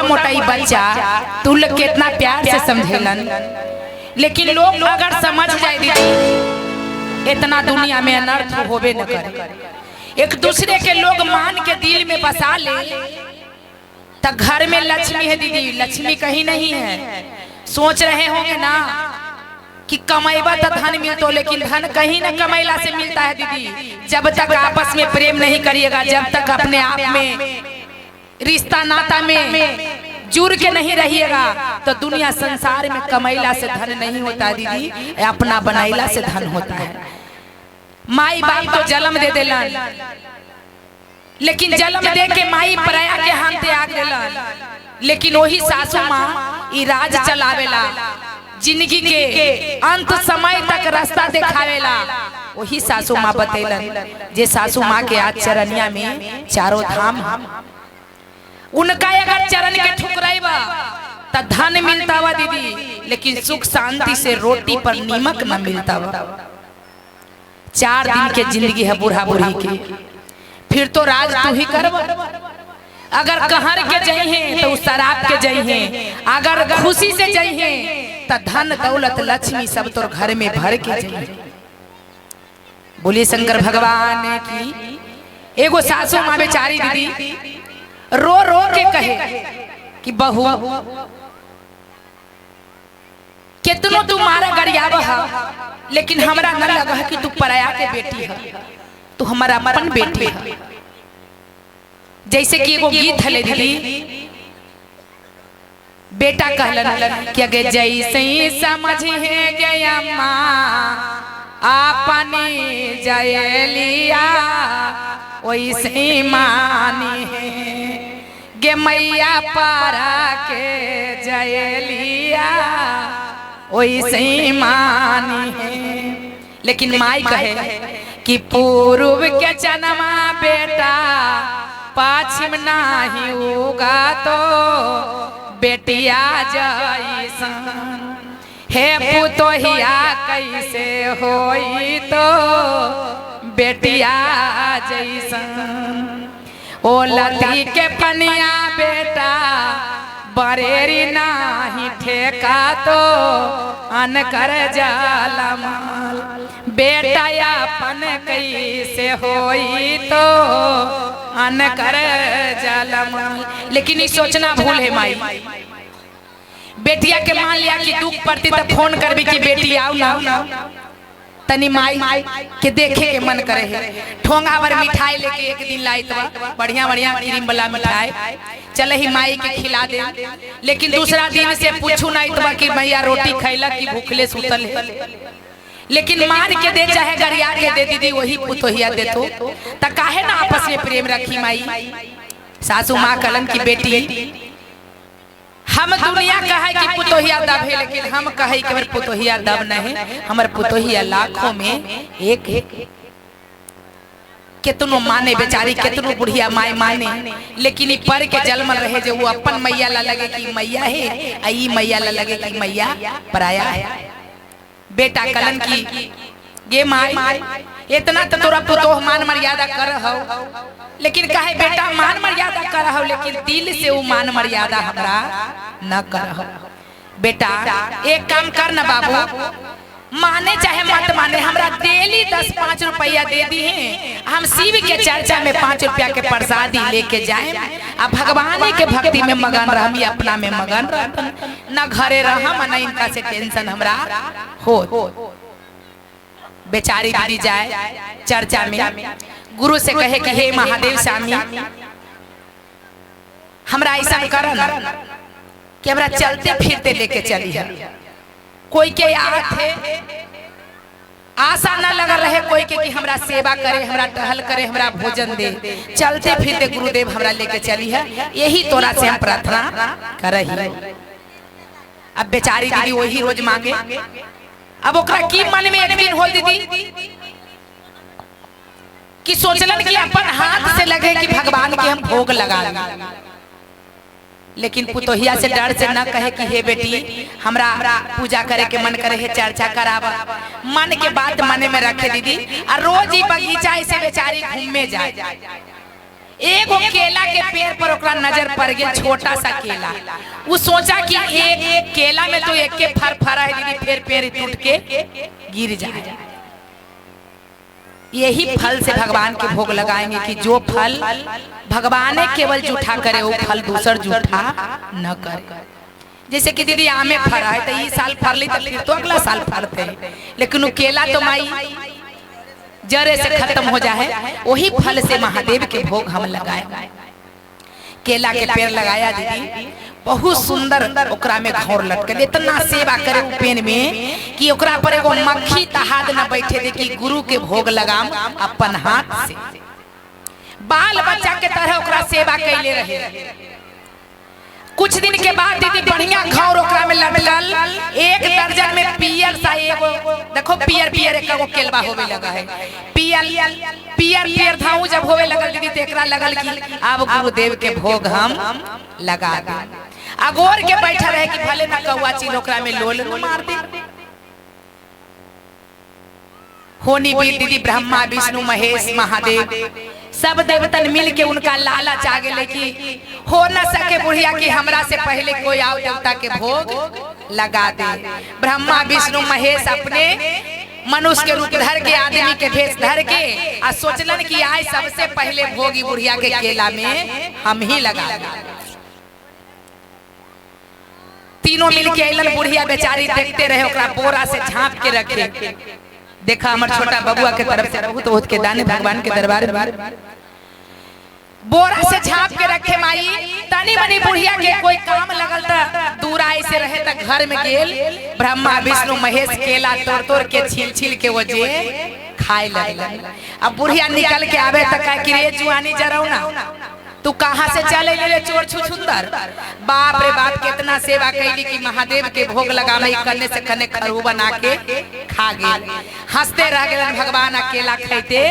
छोटा मोटा ही बच्चा तू लोग कितना प्यार से समझेलन, लेकिन लोग अगर समझ जाए दीदी इतना दुनिया में अनर्थ होबे न करे। एक दूसरे के लोग मान के दिल में बसा ले तो घर में लक्ष्मी है दीदी, लक्ष्मी कहीं नहीं है। सोच रहे होंगे ना कि कमाईबा तो धन मिलता, लेकिन धन कहीं न कमाईला से मिलता है दीदी। जब तक आपस में प्रेम नहीं करिएगा, जब तक अपने आप में रिश्ता नाता में जुड़ के नहीं रहिएगा, तो दुनिया संसार में कमाईला से धन नहीं होता दीदी, अपना बनाईला से धन होता है। माई बाप तो जन्म दे देलन, लेकिन जन्म दे के माई पराया के हाथ त्याग देलन, लेकिन वही सासू माँ ई राज चलावेला, जिंदगी के अंत समय तक रास्ता दिखावेला। वही सासू माँ बतेलन, जे सासू माँ के आज चरनिया में चारों धाम, उनका अगर चरण के ठुकराइबा तो धन मिलता वा दीदी, लेकिन सुख शांति से रोटी पर नीमक न मिलता वा। 4 दिन के जिंदगी है बूढ़ा बूढ़ी की, फिर तो राज तू ही करवा। अगर कहर के जइहे तो शराब के जइहे, अगर खुशी से जइहे तो धन दौलत लक्ष्मी सब तोर घर में भर के जइहे। बोलिए शंकर भगवान की। एगो सासू माँ बेचारी दीदी रो रो के कहे कि बहू कितनो तू मारा गरियाब है, लेकिन हमरा न लगा कि तू पराया के बेटी है, तू हमारा अपन बेटी है। जैसे कि एगो गीत है दीदी, बेटा कहलन कि अगे जैसे समझ है गया माँ आपने जयलिया वैसे मानी है गे मैया पारा के जयलिया वैसे मानी है। लेकिन माई कहे कि पूर्व के जन्मा बेटा पश्चिम नाही होगा तो बेटिया जैसन, हे पुतोहिया कैसे होई तो बेटिया जैसन। ओ लती के पनिया बेटा बरेरी नाही ठेका तो अनकर जाला माल, बेटा अपन कैसे होई तो अनकर जाला माल। लेकिन ये सोचना भूल है माई, बेटिया के मान लिया कि दुख पड़ती तो फोन करबी कि बेटी आओ ना, तनी माई के देखे के मन करे है। ठोंगा भर मिठाई लेके एक दिन लाई तो बढ़िया बढ़िया क्रीम वाला मिठाई, चले ही माई के खिला दे, लेकिन दूसरा दिन से पूछू नहीं तो कि भैया रोटी खैला कि भूखले सुतल है। लेकिन मार के दे चाहे गरिया के दे दीदी, वही पुतोहिया दे तो काहे ना आपस में प्रेम रखी माई। सासू माँ कलन की बेटी हम दुनिया कहे कि पुतोहिया दब है, लेकिन हम कहे कि हमारे पुतोहिया दब नहीं, हमारे पुतोहिया लाखों में एक है। कितनो माने बेचारी, कितनो बुढ़िया माए माने, लेकिन ये पर के जन्म रहे जो वो अपन मैया ला लगे कि मैया है, आई मैया ला लगे कि मैया पराया है। बेटा कलन की ये माई इतना तो तोरा पुतोह मान मर्यादा कर हो, लेकिन कहे बेटा मान मर्यादा कर हो, लेकिन दिल से वो मान मर्यादा हमरा न कर हो। बेटा एक काम कर न बाबू, माने चाहे मत माने, हमरा डेली 10-5 रुपया दे दी है, हम शिव के चर्चा में 5 रुपया के प्रसादी लेके जाए, अब भगवान के भक्ति में मगन रही, अपना में मगन रह, न घरे रह न इनका से टेंशन हमरा हो। बेचारी दीदी जाए चर्चा में, गुरु से कहे कि हे महादेव स्वामी हमरा ऐसा कर कि हमरा चलते फिरते लेके चली है। कोई के याद है आशा न लगा रहे कोई के कि हमरा सेवा करे, हमरा टहल करे, हमरा भोजन दे, चलते फिरते गुरुदेव हमरा लेके चली है, यही तोरा से हम प्रार्थना कर रही। अब बेचारी दीदी वही रोज मांगे, अब ओकरा की मन में एक दिन हो दीदी कि सोचलन कि अपन हाथ से लगे कि भगवान के हम भोग लगा लें, लेकिन पुतोहिया से डर से न कहे कि हे बेटी हमरा पूजा करे के मन करे है, चर्चा करावा, मन के बात मन में रखे दीदी। और रोज ही बगीचा ऐसे बेचारी घूमे जाए, एगो केला के पेड़ पर ओकरा नजर पड़ गया, छोटा सा केला। वो सोचा कि एक केला में तो एक के फर फरा है दीदी, फिर पेड़ टूट के गिर जाए। यही फल से भगवान के भोग लगाएंगे कि जो फल भगवान ने केवल जूठा करे, वो फल दूसर जूठा न करे। जैसे कि दीदी आमे फरा है तो इस साल फरली तो फिर तो अगला साल फरते, लेकिन वो केला तो माई जड़े से खत्म हो जाए। वही फल से महादेव के भोग हम लगाए। केला के पेड़ लगाया दीदी, बहुत सुंदर ओकरा में घौर लटकल, इतना सेवा करे उ पेड़ में कि ओकरा पर एगो मक्खी तहाद न बैठे दे कि गुरु के भोग लगाम अपन हाथ से। बाल बच्चा के तरह ओकरा सेवा कैले रहे। कुछ दिन के बाद दीदी बढ़िया घौर ओकरा में लटकल, एक दर्जन में पियर सा एगो देखो पियर पियर एक एगो केलवा होवे लगा है। पियर पियर पियर धाऊ जब होवे लगल दीदी तो एकरा लगल कि अब गुरुदेव के भोग हम लगा दे। अगोर के बैठा रहे कि भले ना कौआ चील ओकरा में लोल मार दे। होनी भी दीदी ब्रह्मा विष्णु महेश महादेव सब देवतन मिल के उनका लालच आ गए कि हो न सके बुढ़िया कि हमरा से पहले कोई आओ देवता के भोग लगा दे। ब्रह्मा विष्णु महेश अपने मनुष्य के रूप धर के, आदमी के भेष धर के आ सोचलन कि आज सबसे पहले भोगी बुढ़िया के केला में हम ही लगा दे। तीनों मिल के अलन, बुढ़िया बेचारी देखते रहे, ओकरा बोरा से झांप के रखे। देखा हमार छोटा बबुआ के तरफ से बहुत बहुत के दाने भगवान के दरबार में बोरा से झांप के रखे। माई तनी मनी बुढ़िया के कोई काम लगल था, दूरा ऐसे रहे तक घर में गेल। ब्रह्मा विष्णु महेश केला तोड़ तोड़ के छील छील के वो जे खाए लगल। अब बुढ़िया निकल के आवे तक कह कि रे जुआनी जरौना तू कहाँ से चले ले चोर छुछुंदर। बाप रे बाप कितना सेवा कैली कि महादेव के भोग लगावे करने से कने खरू बना के खा गेल। हंसते रह गेलन भगवान, अकेला खाते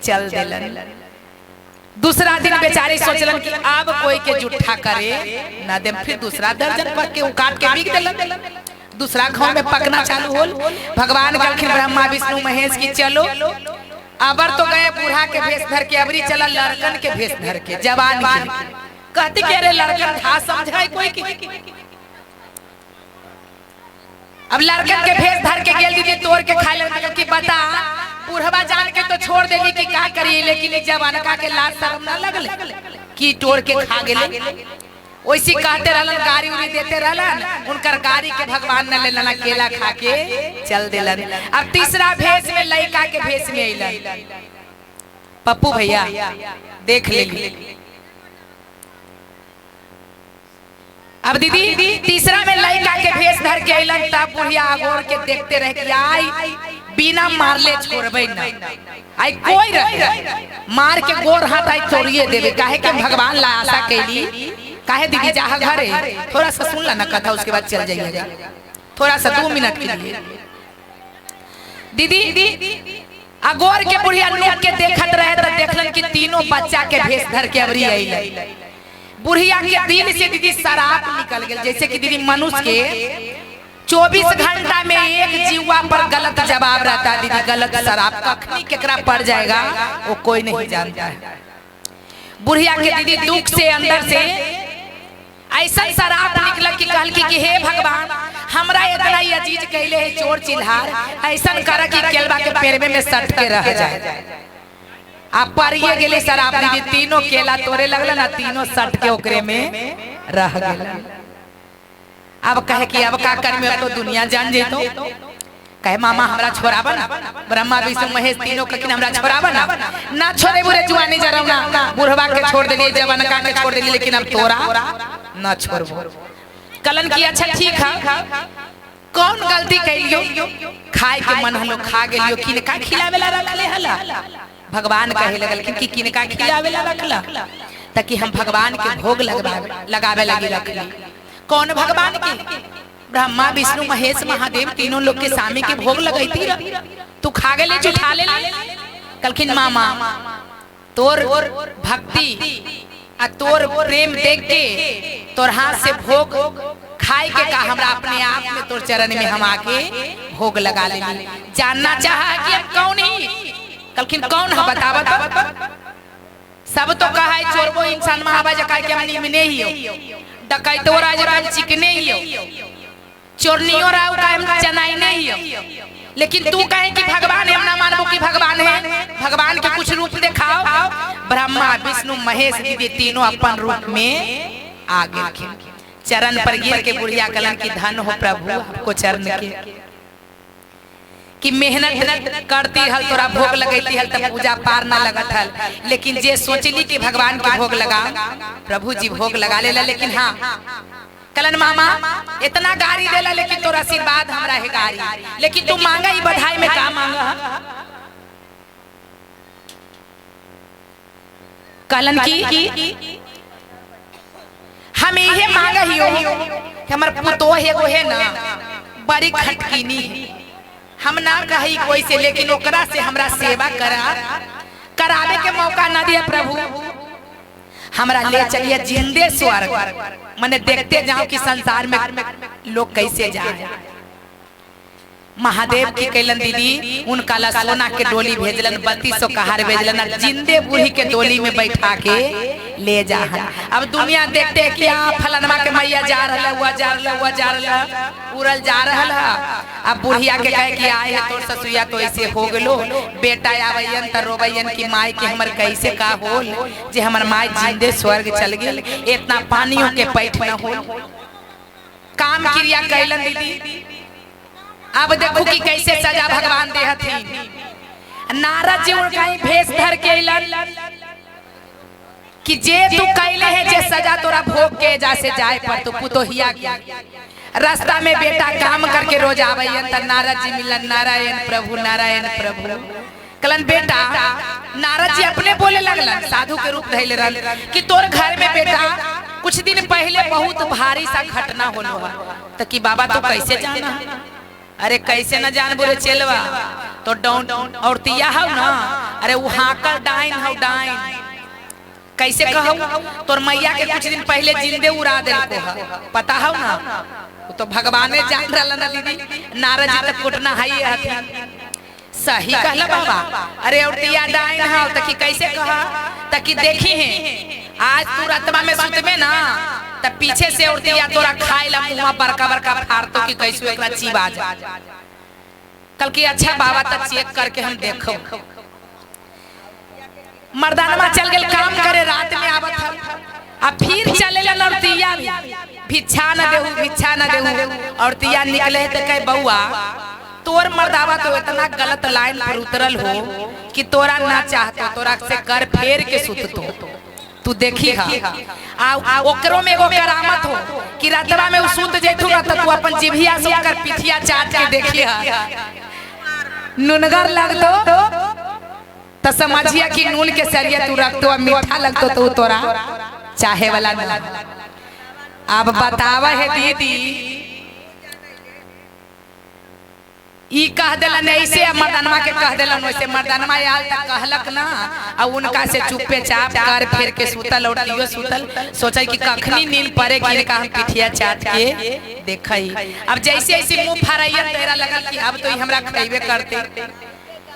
चल देलन। दूसरा दिन बेचारी सोचलन कि अब कोई के जुठा करे ना दे, फिर दूसरा दर्जन पक के काट के बिक देलन। दूसरा घाव में पकना चालू होल। भगवान कहलखिन ब्रह्मा विष्णु महेश की चलो, अबर तो गए बूढ़ा के भेष धर के, अबरी चला लड़कन के भेष धर के, जवान कहते कि अरे लड़कन था समझाए कोई की। अब लड़कन के भेष धर के गेल दीदी तोड़ के खा ले कि बता बूढ़वा जान के तो छोड़ देली कि क्या करिए, लेकिन जवानका के लाज शर्म ना लगले कि तोड़ के खा गेले। वैसी कहते रहलन, गाड़ी उड़ी देते रहलन, उनकर गाड़ी के भगवान न लेलन, केला खा के चल देलन। अब तीसरा भेष में लड़का के भेष में अइलन। पप्पू भैया देख लेली। अब दीदी तीसरा में लड़का के भेष धर के अइलन, तब बुढ़िया अगोर के देखते रह के आई बिना मारले छोड़बे ना। आई कोई रहे मार के गोर हाथ आई तोड़िए देवे, काहे के भगवान ला आशा कैली। काहे दीदी जहाँ घरे थोड़ा सा सुन ला ना कथा, उसके बाद चल जाइएगा थोड़ा सा 2 मिनट के लिए। दीदी अगोर के बुढ़िया लोग के देखत रहे तो देखलन कि तीनों बच्चा के भेष धर के अबरी आइले। बुढ़िया के दिल से दीदी शराब निकल गई। जैसे कि दीदी मनुष्य के 24 घंटा में एक जीवा पर गलत जवाब रहता है दीदी, गलत शराब कखनी केकरा पड़ जाएगा वो कोई नहीं जानता है। बुढ़िया के दीदी दुख से अंदर से ऐसा शराब निकल कि कहल कि हे भगवान हमरा इतना अजीज कैले है चोर चिल्हार, ऐसा कर कि केलवा के पेड़वे में सट के रह जाए। आप परिए गेले शराब दीदी, तीनों केला तोड़े लगल ना, तीनों सट के ओकरे में रह गेल। अब कहे कि अब का कर में तो दुनिया जान जेतो। कहे मामा हमरा छोड़ाबा ना, ब्रह्मा विष्णु महेश तीनों कखिन हमरा छोड़ाबा ना छोड़े बुरे जुआनी जरौना। बुढ़वा के छोड़ देली, जवानका के छोड़ देली, लेकिन अब तोरा ना छोड़बो। कलन की अच्छा ठीक है, कौन गलती कैलियो, खाए के मन हलो खा गेलियो, किनका खिलावेला रखले हला। भगवान कहे लगलखिन कि किनका खिलावेला रखला, ताकि हम भगवान के भोग लगावे लगी रखली। कौन भगवान के? ब्रह्मा विष्णु महेश महादेव तीनों लोग के सामने के भोग लगैती रह, तू खा गेले जो खा ले। कलखिन मामा तोर भक्ति आ तोर प्रेम देख के तोर हाथ से भोग खाए के का हमरा अपने आप में तोर चरण में हम आके भोग लगा लेनी। जानना चाहा कि अब कौन ही? कलखिन कौन है बतावत? सब तो कहा है चोरबो इंसान महाबा जका के हम निमने ही हो, डकैतो राज राम चिकने ही हो, चोरनियो राव का हम चनाई नहीं हो। लेकिन तू कहे कि भगवान है, हम ना मानबो कि भगवान है। भगवान के कुछ रूप दिखाओ। ब्रह्मा विष्णु महेश दीदी तीनों अपन रूप में आ गए। चरण पर गिर के बुढ़िया कलन की धन हो प्रभु आपको चरण के, कि मेहनत करती हल तोरा भोग लगैती हल तब पूजा पार ना लगत हल। लेकिन जे सोचली कि भगवान के भोग लगा, प्रभु जी भोग लगा लेला। लेकिन हाँ कलन मामा इतना गाड़ी देला, लेकिन तोरा आशीर्वाद हमरा है गाड़ी। लेकिन तू मांगा ही बधाई में का मांगा? कलन की हम ये मांगा ही हो कि हमर पुतो एगो है ना बड़ी खटकीनी है, हम ना कही कोई से, लेकिन ओकरा से हमरा सेवा करावे के मौका ना दिया प्रभु। हमरा ले चलिए जिंदे स्वर्ग, मने देखते जाओ कि संसार में लोग कैसे जाए। महादेव की कैलन दीदी उनका सोना के डोली भेजलन, 3200 कहार भेजलन, जिंदे बूढ़ी के डोली में बैठा के ले जा। अब दुनिया देखते कि फलनमा के मैया जा रहा, हुआ जा रहा, हुआ जा रहा, उड़ल जा रहा। अब बुढ़िया के कहे कि आए है तोर ससुया तो ऐसे हो गलो, बेटा आवैयन त रोबैयन की माई के हमर कैसे का होल, जे हमर माई जिंदे स्वर्ग चल गेल, इतना पानियों के पैठ न होल। काम क्रिया कैलन दीदी। अब देखो कि कैसे सजा भगवान दे हथिन। नारद जी उनका ही भेष धर के अइलन कि जे तू कैले है जे सजा तोरा भोग के जा से जाए पर तू पुतोहिया के। रास्ता में बेटा काम करके रोज आवैयन त नारद जी मिलन, नारायण प्रभु नारायण प्रभु। कलन बेटा नारद जी अपने बोले लगलन, साधु के रूप धैले रहल कि तोर घर में बेटा कुछ दिन पहले बहुत भारी सा घटना होलो है। तो कि बाबा तो कैसे जाना? अरे कैसे न जान बोले चलवा तो डाउन औरतिया हो ना, अरे वो हाकल डाइन हो डाइन। कैसे कहूँ तोर मैया के कुछ दिन पहले जिंदे उड़ा दे को पता हो ना, तो भगवान जान रहा ना दीदी। नारद जी तक कुटना है सही कहला बाबा। अरे औरतिया डाइन हो तकी कैसे कहा? तकी देखी है आज तू रातवा में सुतबे ना तब पीछे से औरतिया तोरा खाए ला मुंह बड़का बड़का फाड़तो कि कैसे एकरा चीबा जा। कल की अच्छा बाबा तक चेक करके हम देखो। मर्दानमा चल गेल काम करे, रात में आवत हम अब फिर चले ला औरतिया भिक्षा न देहु भिक्षा न देहु। औरतिया निकले तो कहे बउआ तोर मर्दावा तो इतना गलत लाइन पर उतरल हो कि तोरा ना चाहतो, तोरा से कर फेर के सुततो। तू देखी हा ओकरो में एगो करामत हो कि रातवा में सुत जैथु ना त तू अपन जिभिया से ओकर पिठिया चाट के देखी हा। नुनगर लगतो त समझिया कि नून के सरिया तू रखतो, मीठा लगतो तो तोरा चाहे वाला ना। अब बतावा है दीदी ई कह देलन ऐसे, मर्दानमा के कह देलन वैसे। मर्दानमा आल तक कहलक ना, अब उनका से चुप्पे चाप कर फिर के सुतल और दियो सुतल। सोचा कि कखनी नींद पड़े कि का हम पिठिया चाट के देखई। अब जैसे ऐसे मुंह फराइया तेरा लगा कि अब तो हमरा खइबे करते।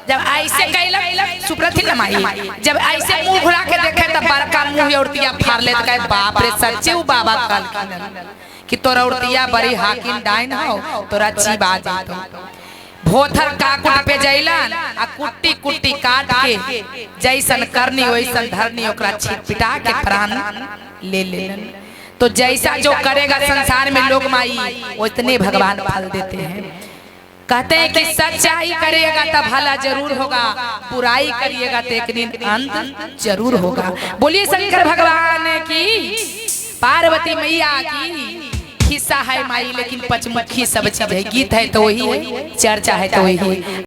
जब ऐसे कैलक सुप्रथिल माई, जब ऐसे मुंह घुरा के देखे तब बड़का मुंह औरतिया फाड़ ले त कहे बाप रे सच्चे उ बाबा कहलखिन कि तोरा औरतिया बड़ी हाकिम डाइन हो, तोरा चीबा जातो। भोथर काकुट पे जैलन आ कुट्टी कुट्टी काट के जैसन करनी वैसन धरनी ओकरा छिटपिटा के प्राण ले लेलन। तो जैसा जो करेगा संसार में लोग माई उतने भगवान फल देते हैं। कहते हैं कि सच्चाई करिएगा तो भला जरूर होगा, बुराई करिएगा तो एक दिन अंत जरूर होगा। बोलिए शंकर भगवान की, पार्वती मैया की। हिस्सा है माई लेकिन पचमुखी सब चीज है, गीत है तो वही है, चर्चा है तो वही है।